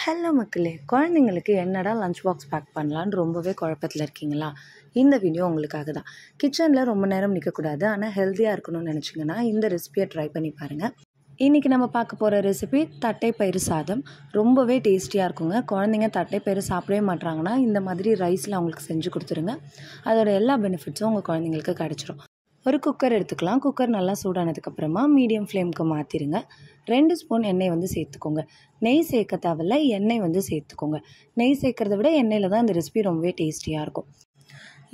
Hello மக்களே, குழந்தைங்களுக்கு என்னடா லஞ்ச் பாக்ஸ் பேக் பண்ணலான்னு ரொம்பவே குழப்பத்தில் இருக்கீங்களா? இந்த வீடியோ உங்களுக்காக தான். கிச்சனில் ரொம்ப நேரம் நிற்கக்கூடாது, ஆனால் ஹெல்த்தியாக இருக்கணும்னு நினச்சிங்கன்னா இந்த ரெசிபியை ட்ரை பண்ணி பாருங்கள். இன்றைக்கி நம்ம பார்க்க போகிற ரெசிபி தட்டைப்பயிறு சாதம். ரொம்பவே டேஸ்டியாக இருக்குங்க. குழந்தைங்க தட்டைப்பயிறு சாப்பிடவே மாட்றாங்கன்னா இந்த மாதிரி ரைஸில் அவங்களுக்கு செஞ்சு கொடுத்துருங்க. அதோட எல்லா பெனிஃபிட்ஸும் உங்கள் குழந்தைங்களுக்கு கிடச்சிரும். ஒரு குக்கர் எடுத்துக்கலாம். குக்கர் நல்லா சூடானதுக்கப்புறமா மீடியம் ஃப்ளேமுக்கு மாற்றிடுங்க. 2 ஸ்பூன் எண்ணெய் வந்து சேர்த்துக்கோங்க. நெய் சேர்க்க தேவையில்ல, எண்ணெய் வந்து சேர்த்துக்கோங்க. நெய் சேர்க்குறத விட எண்ணெயில் தான் இந்த ரெசிபி ரொம்பவே டேஸ்டியாக இருக்கும்.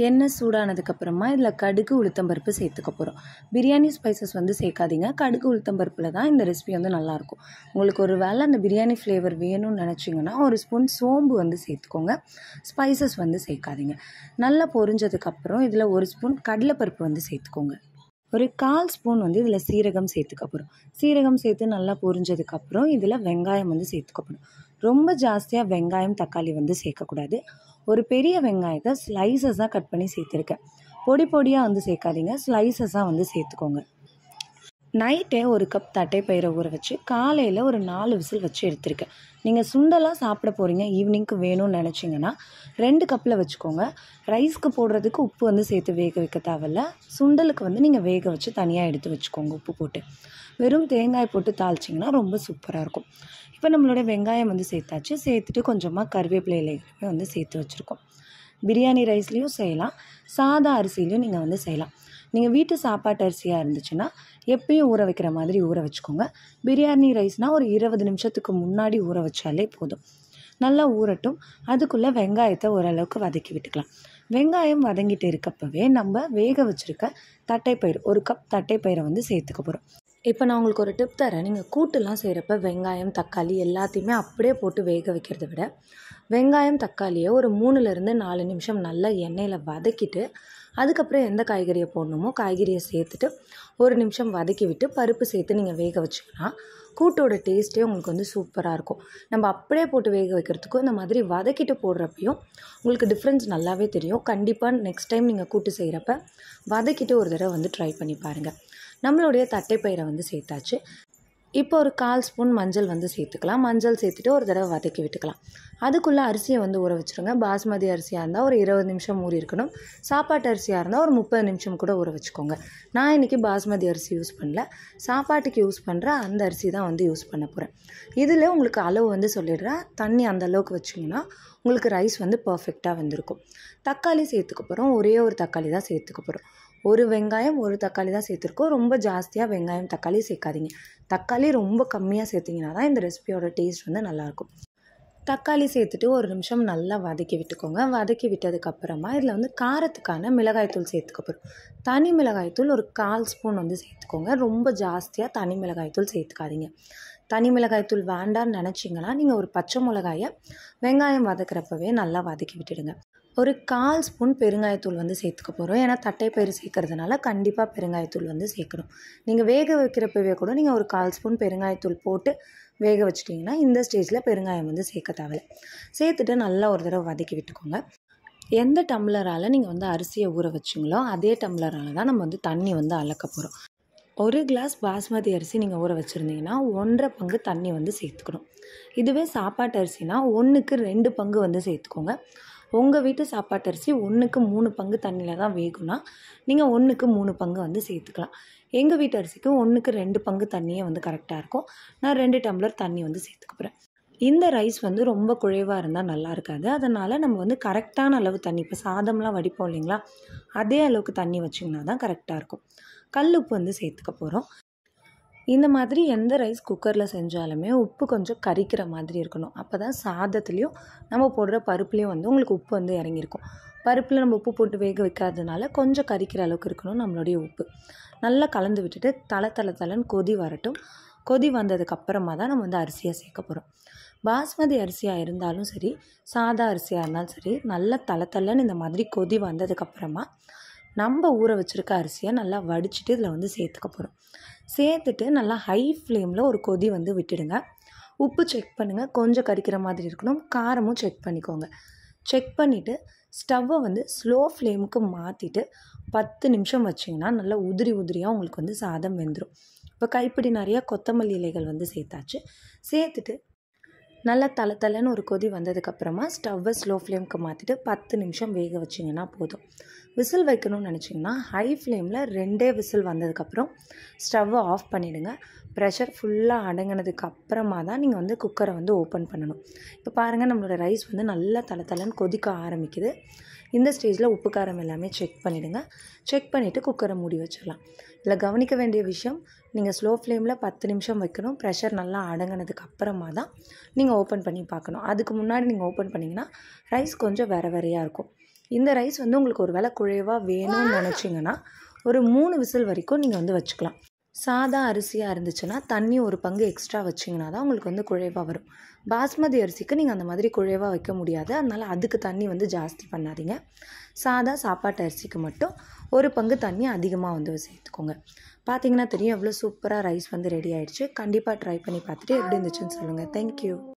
எண்ணெய் சூடானதுக்கப்புறமா இதில் கடுகு உளுத்தம்பருப்பு சேர்த்துக்க போகிறோம். பிரியாணி ஸ்பைசஸ் வந்து சேர்க்காதீங்க. கடுகு உளுத்தம்பருப்பில் தான் இந்த ரெசிபி வந்து நல்லாயிருக்கும். உங்களுக்கு ஒரு வேளை அந்த பிரியாணி ஃப்ளேவர் வேணும்னு நினச்சிங்கன்னா ஒரு ஸ்பூன் சோம்பு வந்து சேர்த்துக்கோங்க. ஸ்பைசஸ் வந்து சேர்க்காதீங்க. நல்லா பொரிஞ்சதுக்கப்புறம் இதில் ஒரு ஸ்பூன் கடலைப்பருப்பு வந்து சேர்த்துக்கோங்க. ஒரு 1/4 ஸ்பூன் வந்து இதில் சீரகம் சேர்த்துக்க போகிறோம். சீரகம் சேர்த்து நல்லா பொரிஞ்சதுக்கப்புறம் இதில் வெங்காயம் வந்து சேர்த்துக்க போகிறோம். ரொம்ப ஜாஸ்தியாக வெங்காயம் தக்காளி வந்து சேர்க்கக்கூடாது. ஒரு பெரிய வெங்காயத்தை ஸ்லைசஸாக கட் பண்ணி சேர்த்துருக்கேன். பொடி பொடியாக வந்து சேர்க்காதீங்க, ஸ்லைசஸாக வந்து சேர்த்துக்கோங்க. நைட்டே ஒரு கப் தட்டைப்பயிரை ஊற வச்சு காலையில் ஒரு 4 விசில் வச்சு எடுத்திருக்கேன். நீங்கள் சுண்டலாக சாப்பிட போகிறீங்க, ஈவினிங்க்கு வேணும்னு நினச்சிங்கன்னா 2 கப்பில் வச்சுக்கோங்க. ரைஸ்க்கு போடுறதுக்கு உப்பு வந்து சேர்த்து வேக வைக்க தேவையில்ல. சுண்டலுக்கு வந்து நீங்கள் வேக வச்சு தனியாக எடுத்து வச்சுக்கோங்க உப்பு போட்டு. வெறும் தேங்காய் போட்டு தாளிச்சிங்கன்னா ரொம்ப சூப்பராக இருக்கும். இப்போ நம்மளோட வெங்காயம் வந்து சேர்த்தாச்சு. சேர்த்துட்டு கொஞ்சமாக கருவேப்பிலை இலைகளுமே வந்து சேர்த்து வச்சுருக்கோம். பிரியாணி ரைஸ்லேயும் செய்யலாம், சாதா அரிசிலையும் நீங்கள் வந்து செய்யலாம். நீங்கள் வீட்டு சாப்பாட்டு அரிசியாக இருந்துச்சுன்னா எப்பயும் ஊற வைக்கிற மாதிரி ஊற வச்சுக்கோங்க. பிரியாணி ரைஸ்னால் ஒரு 20 நிமிஷத்துக்கு முன்னாடி ஊற வச்சாலே போதும். நல்லா ஊறட்டும். அதுக்குள்ளே வெங்காயத்தை ஓரளவுக்கு வதக்கி விட்டுக்கலாம். வெங்காயம் வதங்கிட்டு இருக்கப்பவே நம்ம வேக வச்சுருக்க தட்டைப்பயிறு, ஒரு கப் தட்டைப்பயிரை வந்து சேர்த்துக்க போகிறோம். இப்போ நான் உங்களுக்கு ஒரு டிப் தரேன். நீங்கள் கூட்டுலாம் செய்கிறப்ப வெங்காயம் தக்காளி எல்லாத்தையுமே அப்படியே போட்டு வேக வைக்கிறத விட வெங்காயம் தக்காளியை ஒரு 3லேருந்து 4 நிமிஷம் நல்லா எண்ணெயில் வதக்கிட்டு அதுக்கப்புறம் எந்த காய்கறியை போடணுமோ காய்கறியை சேர்த்துட்டு 1 நிமிஷம் வதக்கி விட்டு பருப்பு சேர்த்து நீங்கள் வேக வச்சிங்கன்னா கூட்டோட டேஸ்ட்டே உங்களுக்கு வந்து சூப்பராக இருக்கும். நம்ம அப்படியே போட்டு வேக வைக்கிறதுக்கும் இந்த மாதிரி வதக்கிட்டு போடுறப்பையும் உங்களுக்கு டிஃப்ரென்ஸ் நல்லாவே தெரியும். கண்டிப்பாக நெக்ஸ்ட் டைம் நீங்கள் கூட்டு செய்கிறப்ப வதக்கிட்டு ஒரு தடவை வந்து ட்ரை பண்ணி பாருங்கள். நம்மளுடைய தட்டைப்பயிரை வந்து சேர்த்தாச்சு. இப்போ ஒரு 1/4 ஸ்பூன் மஞ்சள் வந்து சேர்த்துக்கலாம். மஞ்சள் சேர்த்துட்டு ஒரு தடவை வதக்கி விட்டுக்கலாம். அதுக்குள்ளே அரிசியை வந்து ஊற வச்சுருங்க. பாஸ்மதி அரிசியாக இருந்தால் ஒரு 20 நிமிஷம் ஊறி இருக்கணும். சாப்பாட்டு அரிசியாக இருந்தால் ஒரு 30 நிமிஷம் கூட ஊற வச்சுக்கோங்க. நான் இன்றைக்கி பாஸ்மதி அரிசி யூஸ் பண்ணல, சாப்பாட்டுக்கு யூஸ் பண்ணுற அந்த அரிசி தான் வந்து யூஸ் பண்ண போகிறேன். இதில் உங்களுக்கு அளவு வந்து சொல்லிடுறேன். தண்ணி அந்த அளவுக்கு வச்சிங்கன்னா உங்களுக்கு ரைஸ் வந்து பர்ஃபெக்டாக வந்திருக்கும். தக்காளி சேர்த்துக்க போகிறோம். ஒரே ஒரு தக்காளி தான் சேர்த்துக்க போகிறோம். ஒரு வெங்காயம் ஒரு தக்காளி தான் சேர்த்துருக்கோம். ரொம்ப ஜாஸ்தியாக வெங்காயம் தக்காளி சேர்க்காதீங்க. தக்காளி ரொம்ப கம்மியாக சேர்த்திங்கன்னா தான் இந்த ரெசிபியோட டேஸ்ட் வந்து நல்லாயிருக்கும். தக்காளி சேர்த்துட்டு ஒரு நிமிஷம் நல்லா வதக்கி விட்டுக்கோங்க. வதக்கி விட்டதுக்கப்புறமா இதில் வந்து காரத்துக்கான மிளகாய்த்தூள் சேர்த்துக்க போகிறோம். தனி மிளகாய்த்தூள் ஒரு 1/4 ஸ்பூன் வந்து சேர்த்துக்கோங்க. ரொம்ப ஜாஸ்தியாக தனி மிளகாய்த்தூள் சேர்த்துக்காதீங்க. தனி மிளகாய்த்தூள் வேண்டான்னு நினச்சிங்கன்னா நீங்கள் ஒரு பச்சை மிளகாயை வெங்காயம் வதக்கிறப்பவே நல்லா வதக்கி விட்டுடுங்க. ஒரு 1/4 ஸ்பூன் பெருங்காயத்தூள் வந்து சேர்த்துக்க போகிறோம். ஏன்னா தட்டைப்பயிறு சேர்க்கறதுனால கண்டிப்பாக பெருங்காயத்தூள் வந்து சேர்க்கணும். நீங்கள் வேக வைக்கிறப்பவே கூட நீங்கள் ஒரு 1/4 ஸ்பூன் பெருங்காயத்தூள் போட்டு வேக வச்சிட்டிங்கன்னா இந்த ஸ்டேஜில் பெருங்காயம் வந்து சேர்க்க தேவையில்லை. சேர்த்துட்டு நல்லா ஒரு தடவை வதக்கி விட்டுக்கோங்க. எந்த டம்ளரால் நீங்கள் வந்து அரிசியை ஊற வச்சிங்களோ அதே டம்ளரால் தான் நம்ம வந்து தண்ணி வந்து அளக்க போகிறோம். 1 கிளாஸ் பாஸ்மதி அரிசி நீங்கள் ஊற வச்சுருந்தீங்கன்னா 1.5 பங்கு தண்ணி வந்து சேர்த்துக்கணும். இதுவே சாப்பாட்டு அரிசினா 1க்கு 2 பங்கு வந்து சேர்த்துக்கோங்க. உங்கள் வீட்டு சாப்பாட்டு அரிசி 1க்கு 3 பங்கு தண்ணியில் தான் வேகும்னா நீங்கள் 1க்கு 3 பங்கு வந்து சேர்த்துக்கலாம். எங்கள் வீட்டு அரிசிக்கு 1க்கு 2 பங்கு தண்ணியே வந்து கரெக்டாக இருக்கும். நான் 2 டம்ளர் தண்ணி வந்து சேர்த்துக்க போகிறேன். இந்த ரைஸ் வந்து ரொம்ப குழைவாக இருந்தால் நல்லா இருக்காது. அதனால் நம்ம வந்து கரெக்டான அளவு தண்ணி, இப்போ சாதம்லாம் வடிப்போம் இல்லைங்களா, அதே அளவுக்கு தண்ணி வச்சிங்கன்னா தான் கரெக்டாக இருக்கும். கல் உப்பு வந்து சேர்த்துக்க போகிறோம். இந்த மாதிரி எந்த ரைஸ் குக்கரில் செஞ்சாலுமே உப்பு கொஞ்சம் கரிக்கிற மாதிரி இருக்கணும். அப்போ தான் சாதத்துலேயும் நம்ம போடுற பருப்புலேயும் வந்து உங்களுக்கு உப்பு வந்து இறங்கியிருக்கும். பருப்பில் நம்ம உப்பு போட்டு வேக வைக்காததுனால கொஞ்சம் கரிக்கிற அளவுக்கு இருக்கணும் நம்மளுடைய உப்பு. நல்லா கலந்து விட்டுட்டு தலை கொதி வரட்டும். கொதி வந்ததுக்கப்புறமா தான் நம்ம வந்து அரிசியை சேர்க்க போகிறோம். பாஸ்மதி அரிசியாக இருந்தாலும் சரி, சாதா அரிசியாக இருந்தாலும் சரி, நல்லா தலை இந்த மாதிரி கொதி வந்ததுக்கப்புறமா நம்ம ஊற வச்சுருக்க அரிசியை நல்லா வடிச்சிட்டு இதில் வந்து சேர்த்துக்க போகிறோம். சேர்த்துட்டு நல்லா ஹை ஃப்ளேமில் ஒரு கொதி வந்து விட்டுடுங்க. உப்பு செக் பண்ணுங்கள். கொஞ்சம் கரிக்கிற மாதிரி இருக்கணும். காரமும் செக் பண்ணிக்கோங்க. செக் பண்ணிவிட்டு ஸ்டவ்வை வந்து ஸ்லோ ஃப்ளேமுக்கு மாற்றிட்டு 10 நிமிஷம் வச்சிங்கன்னா நல்லா உதிரியாக உங்களுக்கு வந்து சாதம் வெந்துடும். இப்போ கைப்பிடி நிறையா கொத்தமல்லி இலைகள் வந்து சேர்த்தாச்சு. சேர்த்துட்டு நல்லா தளன்னு ஒரு கொதி வந்ததுக்கப்புறமா ஸ்டவ்வை ஸ்லோ ஃப்ளேமுக்கு மாற்றிட்டு 10 நிமிஷம் வேக வச்சிங்கன்னா போதும். விசில் வைக்கணும்னு நினச்சிங்கன்னா ஹை ஃப்ளேமில் 2 விசில் வந்ததுக்கப்புறம் ஸ்டவ்வை ஆஃப் பண்ணிவிடுங்க. ப்ரெஷர் ஃபுல்லாக அடங்கினதுக்கு அப்புறமா தான் நீங்கள் வந்து குக்கரை வந்து ஓப்பன் பண்ணணும். இப்போ பாருங்கள், நம்மளோட ரைஸ் வந்து நல்லா தளன்னு கொதிக்க ஆரம்பிக்குது. இந்த ஸ்டேஜில் உப்பு காரம் எல்லாமே செக் பண்ணிவிடுங்க. செக் பண்ணிவிட்டு குக்கரை மூடி வச்சிடலாம். இதில் கவனிக்க வேண்டிய விஷயம், நீங்கள் ஸ்லோ ஃப்ளேமில் 10 நிமிஷம் வைக்கணும். ப்ரெஷர் நல்லா அடங்கினதுக்கு அப்புறமா தான் நீங்கள் ஓப்பன் பண்ணி பார்க்கணும். அதுக்கு முன்னாடி நீங்கள் ஓப்பன் பண்ணிங்கன்னா ரைஸ் கொஞ்சம் வேறையாக இருக்கும். இந்த ரைஸ் வந்து உங்களுக்கு ஒரு வேளை குழைவாக வேணும்னு நினச்சிங்கன்னா ஒரு 3 விசில் வரைக்கும் நீங்கள் வந்து வச்சுக்கலாம். சாதா அரிசியாக இருந்துச்சுன்னா தண்ணி ஒரு பங்கு எக்ஸ்ட்ரா வச்சிங்கன்னா தான் உங்களுக்கு வந்து குழைவாக வரும். பாஸ்மதி அரிசிக்கு நீங்கள் அந்த மாதிரி குழைவாக வைக்க முடியாது. அதனால் அதுக்கு தண்ணி வந்து ஜாஸ்தி பண்ணாதீங்க. சாதா சாப்பாட்டு அரிசிக்கு மட்டும் ஒரு பங்கு தண்ணி அதிகமாக வந்து சேர்த்துக்கோங்க. பார்த்தீங்கன்னா தெரியும் எவ்வளோ சூப்பராக ரைஸ் வந்து ரெடி ஆகிடுச்சு. கண்டிப்பாக ட்ரை பண்ணி பார்த்துட்டு எப்படி இருந்துச்சுன்னு சொல்லுங்கள். தேங்க்யூ.